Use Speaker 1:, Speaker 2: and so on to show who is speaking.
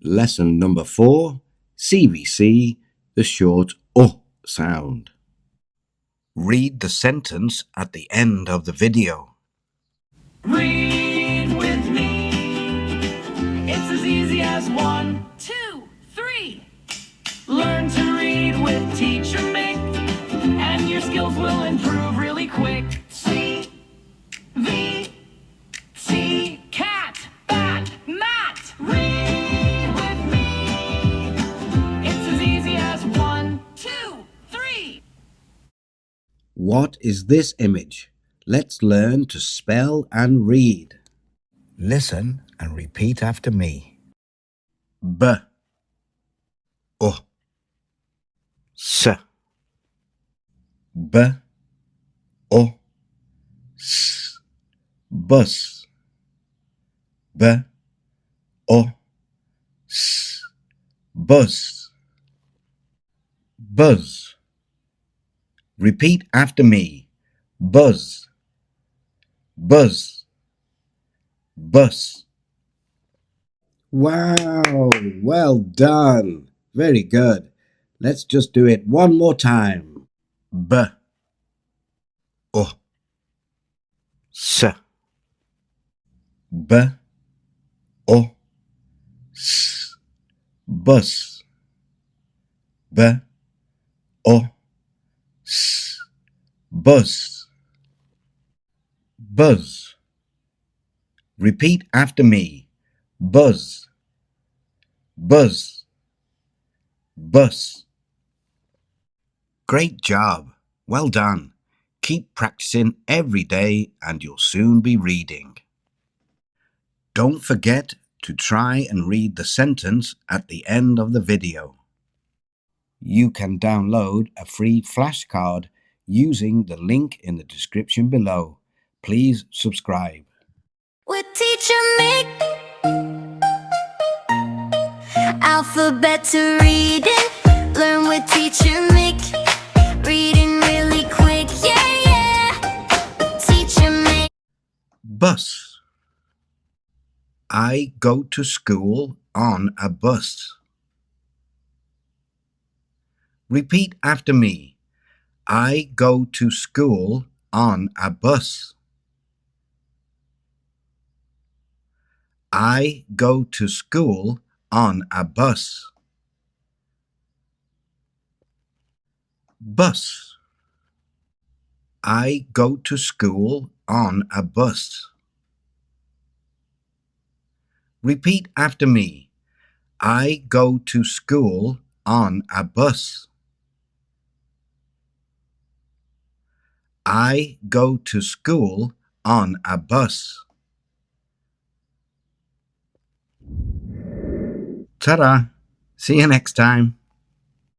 Speaker 1: Lesson number 4, CVC, the short O sound. Read the sentence at the end of the video.
Speaker 2: Read with me. It's as easy as 1, 2, 3. Learn to read with Teacher Mick, and your skills will improve really quick. C, V, T, cat, bat, mat. Read with me. It's as easy as 1, 2, 3.
Speaker 1: What is this image? Let's learn to spell and read. Listen and repeat after me. B, O, S, B, O, S, bus, B, O, S, buzz, buzz. Repeat after me. Buzz, buzz, bus. Wow, well done. Very good. Let's just do it one more time. B, O, S, B, O, S, bus, B, O, S, buzz, buzz. Repeat after me. Buzz, buzz, bus. Great job. Well done. Keep practicing every day and you'll soon be reading. Don't forget to try and read the sentence at the end of the video. You can download a free flashcard using the link in the description below. Please subscribe.
Speaker 3: With Teacher Mick, alphabet to reading. Learn with Teacher Mick, reading really quick. Yeah, yeah. Teacher Mick.
Speaker 1: Bus. I go to school on a bus. Repeat after me. I go to school on a bus. I go to school on a bus. Bus. I go to school on a bus. Repeat after me. I go to school on a bus. I go to school on a bus. Ta-da! See you next time.